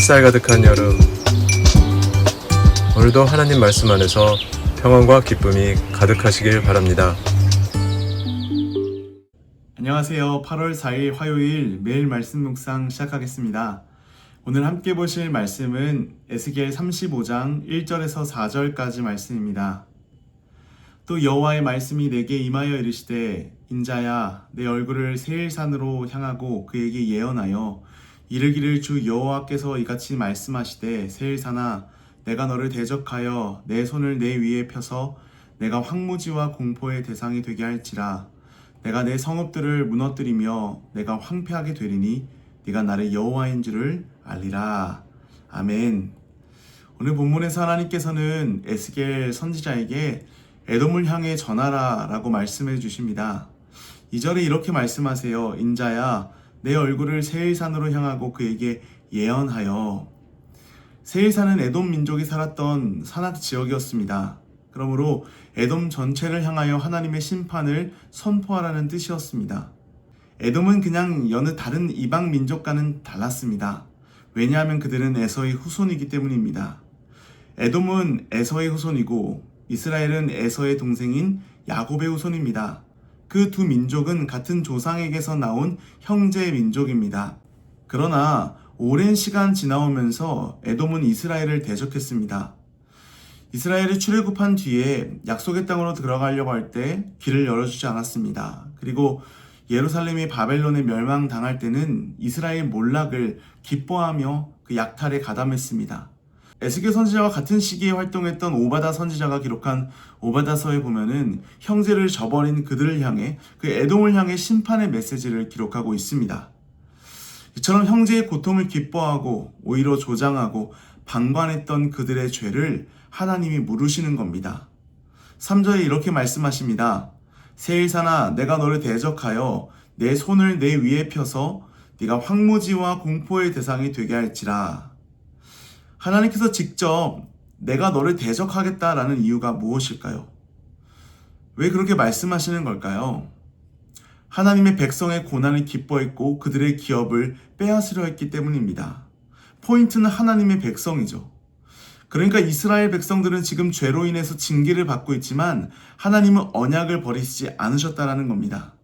햇살 가득한 여름, 오늘도 하나님 말씀 안에서 평안과 기쁨이 가득하시길 바랍니다. 안녕하세요. 8월 4일 화요일 매일 말씀 묵상 시작하겠습니다. 오늘 함께 보실 말씀은 에스겔 35장 1절에서 4절까지 말씀입니다. 또 여호와의 말씀이 내게 임하여 이르시되 인자야 내 얼굴을 세일산으로 향하고 그에게 예언하여 이르기를 주 여호와께서 이같이 말씀하시되 세일산아 내가 너를 대적하여 내 손을 내 위에 펴서 내가 황무지와 공포의 대상이 되게 할지라. 내가 내 성읍들을 무너뜨리며 내가 황폐하게 되리니 네가 나를 여호와인 줄을 알리라. 아멘. 오늘 본문에서 하나님께서는 에스겔 선지자에게 에돔을 향해 전하라 라고 말씀해 주십니다. 2절에 이렇게 말씀하세요. 인자야 내 얼굴을 세일산으로 향하고 그에게 예언하여. 세일산은 에돔 민족이 살았던 산악 지역이었습니다. 그러므로 에돔 전체를 향하여 하나님의 심판을 선포하라는 뜻이었습니다. 에돔은 그냥 여느 다른 이방 민족과는 달랐습니다. 왜냐하면 그들은 에서의 후손이기 때문입니다. 에돔은 에서의 후손이고 이스라엘은 에서의 동생인 야곱의 후손입니다. 그 두 민족은 같은 조상에게서 나온 형제 민족입니다. 그러나 오랜 시간 지나오면서 에돔은 이스라엘을 대적했습니다. 이스라엘이 출애굽한 뒤에 약속의 땅으로 들어가려고 할 때 길을 열어주지 않았습니다. 그리고 예루살렘이 바벨론에 멸망당할 때는 이스라엘 몰락을 기뻐하며 그 약탈에 가담했습니다. 에스겔 선지자와 같은 시기에 활동했던 오바다 선지자가 기록한 오바다서에 보면은 형제를 저버린 그들을 향해 그 에돔을 향해 심판의 메시지를 기록하고 있습니다. 이처럼 형제의 고통을 기뻐하고 오히려 조장하고 방관했던 그들의 죄를 하나님이 물으시는 겁니다. 3절에 이렇게 말씀하십니다. 세일산아 내가 너를 대적하여 내 손을 내 위에 펴서 네가 황무지와 공포의 대상이 되게 할지라. 하나님께서 직접 내가 너를 대적하겠다라는 이유가 무엇일까요? 왜 그렇게 말씀하시는 걸까요? 하나님의 백성의 고난을 기뻐했고 그들의 기업을 빼앗으려 했기 때문입니다. 포인트는 하나님의 백성이죠. 그러니까 이스라엘 백성들은 지금 죄로 인해서 징계를 받고 있지만 하나님은 언약을 버리시지 않으셨다라는 겁니다.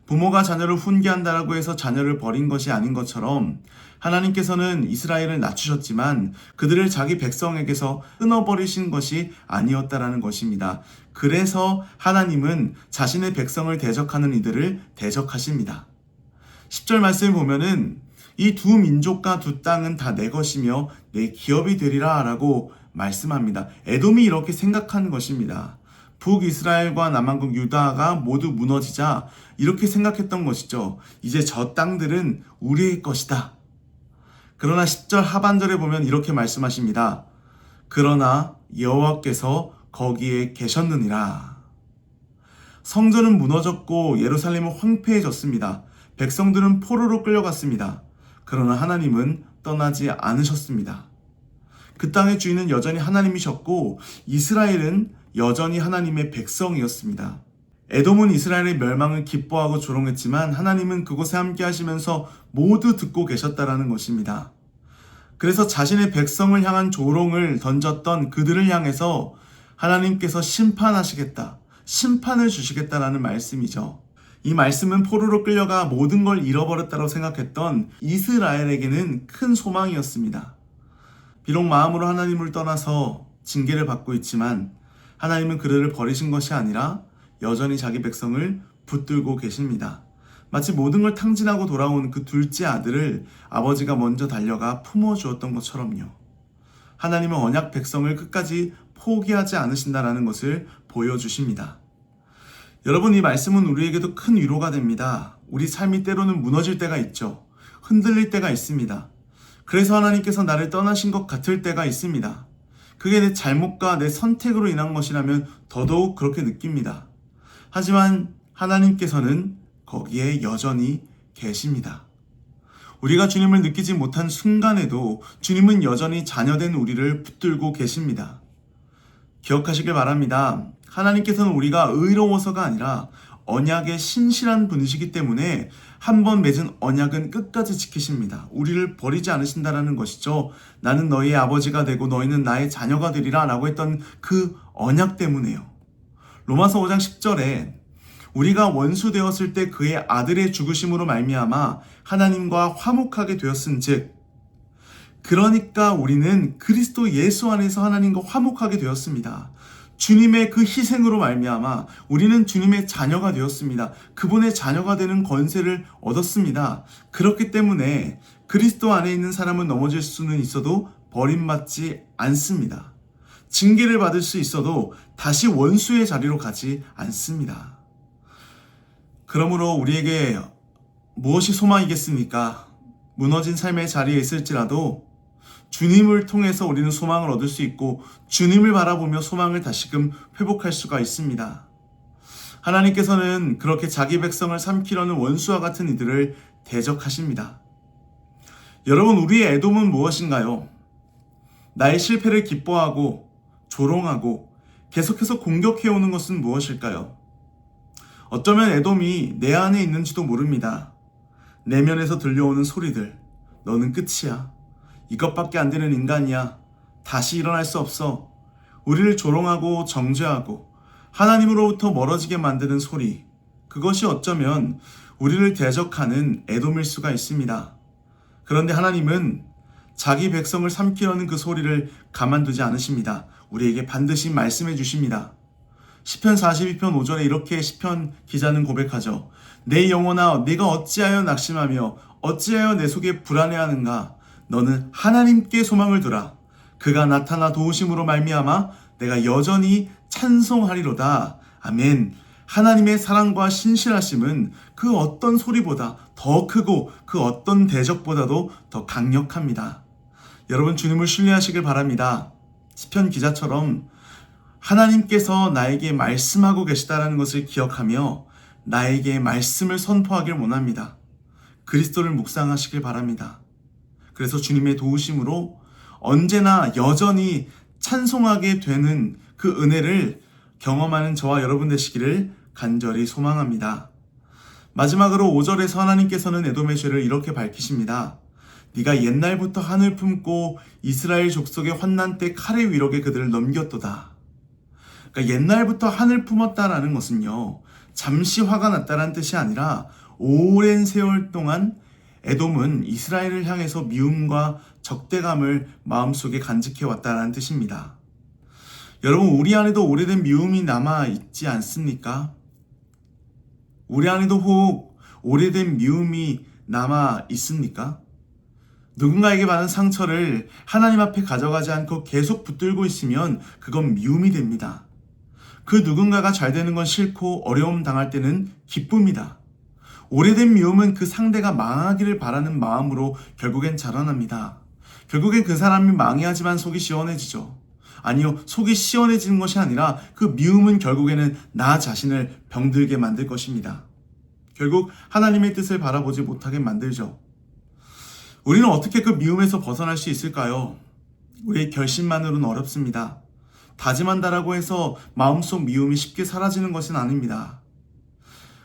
부모가 자녀를 훈계한다라고 해서 자녀를 버린 것이 아닌 것처럼 하나님께서는 이스라엘을 낮추셨지만 그들을 자기 백성에게서 끊어버리신 것이 아니었다라는 것입니다. 그래서 하나님은 자신의 백성을 대적하는 이들을 대적하십니다. 10절 말씀을 보면은 이 두 민족과 두 땅은 다 내 것이며 내 기업이 되리라 라고 말씀합니다. 에돔이 이렇게 생각한 것입니다. 북이스라엘과 남한국 유다가 모두 무너지자 이렇게 생각했던 것이죠. 이제 저 땅들은 우리의 것이다. 그러나 10절 하반절에 보면 이렇게 말씀하십니다. 그러나 여호와께서 거기에 계셨느니라. 성전은 무너졌고 예루살렘은 황폐해졌습니다. 백성들은 포로로 끌려갔습니다. 그러나 하나님은 떠나지 않으셨습니다. 그 땅의 주인은 여전히 하나님이셨고 이스라엘은 여전히 하나님의 백성이었습니다. 에돔은 이스라엘의 멸망을 기뻐하고 조롱했지만 하나님은 그곳에 함께 하시면서 모두 듣고 계셨다라는 것입니다. 그래서 자신의 백성을 향한 조롱을 던졌던 그들을 향해서 하나님께서 심판하시겠다, 심판을 주시겠다라는 말씀이죠. 이 말씀은 포로로 끌려가 모든 걸 잃어버렸다고 생각했던 이스라엘에게는 큰 소망이었습니다. 비록 마음으로 하나님을 떠나서 징계를 받고 있지만 하나님은 그들을 버리신 것이 아니라 여전히 자기 백성을 붙들고 계십니다. 마치 모든 걸 탕진하고 돌아온 그 둘째 아들을 아버지가 먼저 달려가 품어주었던 것처럼요. 하나님은 언약 백성을 끝까지 포기하지 않으신다라는 것을 보여주십니다. 여러분, 이 말씀은 우리에게도 큰 위로가 됩니다. 우리 삶이 때로는 무너질 때가 있죠. 흔들릴 때가 있습니다. 그래서 하나님께서 나를 떠나신 것 같을 때가 있습니다. 그게 내 잘못과 내 선택으로 인한 것이라면 더더욱 그렇게 느낍니다. 하지만 하나님께서는 거기에 여전히 계십니다. 우리가 주님을 느끼지 못한 순간에도 주님은 여전히 자녀된 우리를 붙들고 계십니다. 기억하시길 바랍니다. 하나님께서는 우리가 의로워서가 아니라 언약의 신실한 분이시기 때문에 한 번 맺은 언약은 끝까지 지키십니다. 우리를 버리지 않으신다라는 것이죠. 나는 너희의 아버지가 되고 너희는 나의 자녀가 되리라 라고 했던 그 언약 때문에요. 로마서 5장 10절에 우리가 원수 되었을 때 그의 아들의 죽으심으로 말미암아 하나님과 화목하게 되었은즉, 그러니까 우리는 그리스도 예수 안에서 하나님과 화목하게 되었습니다. 주님의 그 희생으로 말미암아 우리는 주님의 자녀가 되었습니다. 그분의 자녀가 되는 권세를 얻었습니다. 그렇기 때문에 그리스도 안에 있는 사람은 넘어질 수는 있어도 버림받지 않습니다. 징계를 받을 수 있어도 다시 원수의 자리로 가지 않습니다. 그러므로 우리에게 무엇이 소망이겠습니까? 무너진 삶의 자리에 있을지라도 주님을 통해서 우리는 소망을 얻을 수 있고 주님을 바라보며 소망을 다시금 회복할 수가 있습니다. 하나님께서는 그렇게 자기 백성을 삼키려는 원수와 같은 이들을 대적하십니다. 여러분, 우리의 애돔은 무엇인가요? 나의 실패를 기뻐하고 조롱하고 계속해서 공격해오는 것은 무엇일까요? 어쩌면 애돔이 내 안에 있는지도 모릅니다. 내면에서 들려오는 소리들, 너는 끝이야. 이것밖에 안 되는 인간이야. 다시 일어날 수 없어. 우리를 조롱하고 정죄하고 하나님으로부터 멀어지게 만드는 소리, 그것이 어쩌면 우리를 대적하는 애돔일 수가 있습니다. 그런데 하나님은 자기 백성을 삼키려는 그 소리를 가만두지 않으십니다. 우리에게 반드시 말씀해 주십니다. 시편 42편 5절에 이렇게 시편 기자는 고백하죠. 내 영혼아, 네가 어찌하여 낙심하며 어찌하여 내 속에 불안해하는가? 너는 하나님께 소망을 두라. 그가 나타나 도우심으로 말미암아 내가 여전히 찬송하리로다. 아멘. 하나님의 사랑과 신실하심은 그 어떤 소리보다 더 크고 그 어떤 대적보다도 더 강력합니다. 여러분, 주님을 신뢰하시길 바랍니다. 시편 기자처럼 하나님께서 나에게 말씀하고 계시다라는 것을 기억하며 나에게 말씀을 선포하길 원합니다. 그리스도를 묵상하시길 바랍니다. 그래서 주님의 도우심으로 언제나 여전히 찬송하게 되는 그 은혜를 경험하는 저와 여러분 되시기를 간절히 소망합니다. 마지막으로 5절에서 하나님께서는 에돔의 죄를 이렇게 밝히십니다. 네가 옛날부터 한을 품고 이스라엘 족속의 환난 때 칼의 위력에 그들을 넘겼도다. 그러니까 옛날부터 한을 품었다라는 것은요, 잠시 화가 났다라는 뜻이 아니라 오랜 세월 동안 에돔은 이스라엘을 향해서 미움과 적대감을 마음속에 간직해 왔다라는 뜻입니다. 여러분, 우리 안에도 오래된 미움이 남아 있지 않습니까? 우리 안에도 혹 오래된 미움이 남아 있습니까? 누군가에게 받은 상처를 하나님 앞에 가져가지 않고 계속 붙들고 있으면 그건 미움이 됩니다. 그 누군가가 잘 되는 건 싫고 어려움 당할 때는 기쁨이다. 오래된 미움은 그 상대가 망하기를 바라는 마음으로 결국엔 자라납니다. 결국엔 그 사람이 망해야지만 속이 시원해지죠. 아니요, 속이 시원해지는 것이 아니라 그 미움은 결국에는 나 자신을 병들게 만들 것입니다. 결국 하나님의 뜻을 바라보지 못하게 만들죠. 우리는 어떻게 그 미움에서 벗어날 수 있을까요? 우리의 결심만으로는 어렵습니다. 다짐한다라고 해서 마음속 미움이 쉽게 사라지는 것은 아닙니다.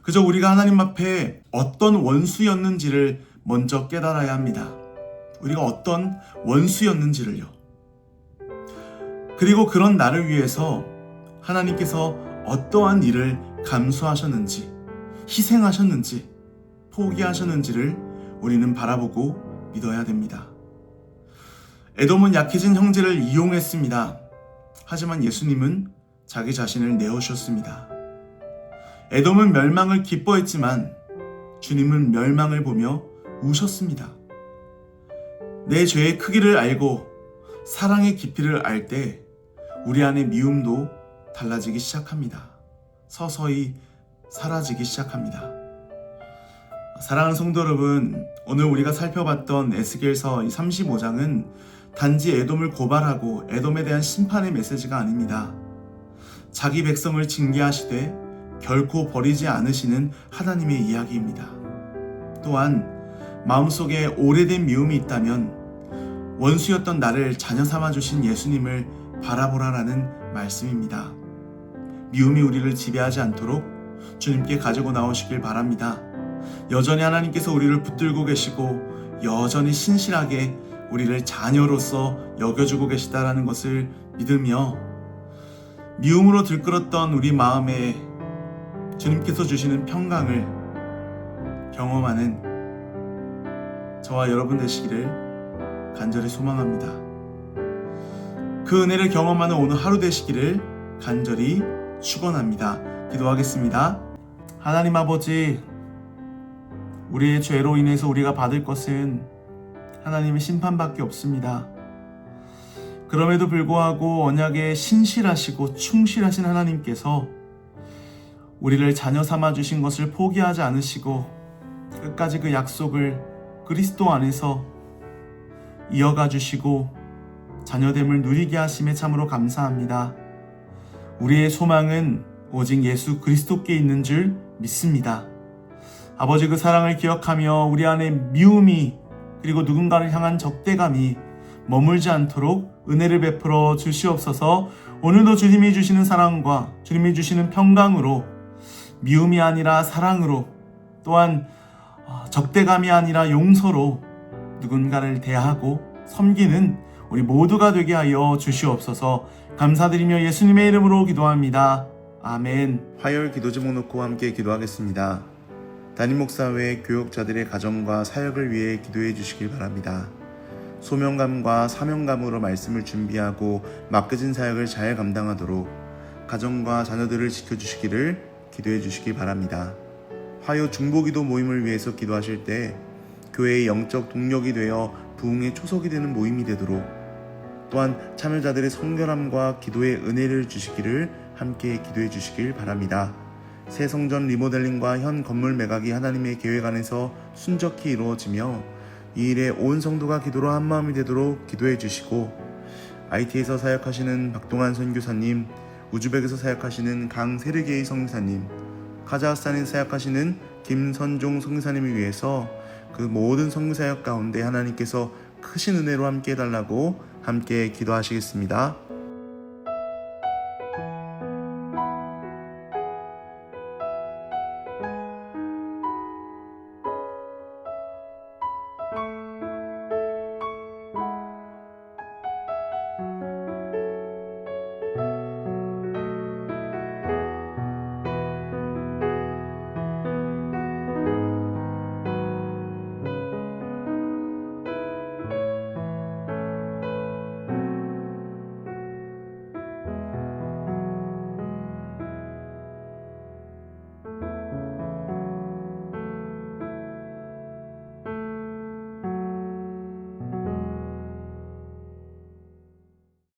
그저 우리가 하나님 앞에 어떤 원수였는지를 먼저 깨달아야 합니다. 우리가 어떤 원수였는지를요. 그리고 그런 나를 위해서 하나님께서 어떠한 일을 감수하셨는지, 희생하셨는지, 포기하셨는지를 우리는 바라보고 믿어야 됩니다. 에돔은 약해진 형제를 이용했습니다. 하지만 예수님은 자기 자신을 내어주셨습니다. 에돔은 멸망을 기뻐했지만 주님은 멸망을 보며 우셨습니다. 내 죄의 크기를 알고 사랑의 깊이를 알 때 우리 안의 미움도 달라지기 시작합니다. 서서히 사라지기 시작합니다. 사랑하는 성도 여러분, 오늘 우리가 살펴봤던 에스겔서 35장은 단지 에돔을 고발하고 에돔에 대한 심판의 메시지가 아닙니다. 자기 백성을 징계하시되 결코 버리지 않으시는 하나님의 이야기입니다. 또한 마음속에 오래된 미움이 있다면 원수였던 나를 자녀 삼아주신 예수님을 바라보라라는 말씀입니다. 미움이 우리를 지배하지 않도록 주님께 가지고 나오시길 바랍니다. 여전히 하나님께서 우리를 붙들고 계시고 여전히 신실하게 우리를 자녀로서 여겨주고 계시다라는 것을 믿으며 미움으로 들끓었던 우리 마음에 주님께서 주시는 평강을 경험하는 저와 여러분 되시기를 간절히 소망합니다. 그 은혜를 경험하는 오늘 하루 되시기를 간절히 축원합니다. 기도하겠습니다. 하나님 아버지, 우리의 죄로 인해서 우리가 받을 것은 하나님의 심판밖에 없습니다. 그럼에도 불구하고 언약에 신실하시고 충실하신 하나님께서 우리를 자녀 삼아 주신 것을 포기하지 않으시고 끝까지 그 약속을 그리스도 안에서 이어가 주시고 자녀됨을 누리게 하심에 참으로 감사합니다. 우리의 소망은 오직 예수 그리스도께 있는 줄 믿습니다. 아버지, 그 사랑을 기억하며 우리 안에 미움이 그리고 누군가를 향한 적대감이 머물지 않도록 은혜를 베풀어 주시옵소서. 오늘도 주님이 주시는 사랑과 주님이 주시는 평강으로 미움이 아니라 사랑으로, 또한 적대감이 아니라 용서로 누군가를 대하고 섬기는 우리 모두가 되게 하여 주시옵소서. 감사드리며 예수님의 이름으로 기도합니다. 아멘. 화요일 기도 제목 놓고 함께 기도하겠습니다. 담임 목사 외 교역자들의 가정과 사역을 위해 기도해 주시길 바랍니다. 소명감과 사명감으로 말씀을 준비하고 맡겨진 사역을 잘 감당하도록 가정과 자녀들을 지켜주시기를 기도해 주시기 바랍니다. 화요 중보기도 모임을 위해서 기도하실 때 교회의 영적 동력이 되어 부흥의 초석이 되는 모임이 되도록, 또한 참여자들의 성결함과 기도의 은혜를 주시기를 함께 기도해 주시길 바랍니다. 새 성전 리모델링과 현 건물 매각이 하나님의 계획 안에서 순적히 이루어지며 이 일에 온 성도가 기도로 한마음이 되도록 기도해 주시고, IT에서 사역하시는 박동환 선교사님, 우즈벡에서 사역하시는 강세르게이 선교사님, 카자흐스탄에서 사역하시는 김선종 선교사님을 위해서 그 모든 선교사역 가운데 하나님께서 크신 은혜로 함께 해달라고 함께 기도하시겠습니다.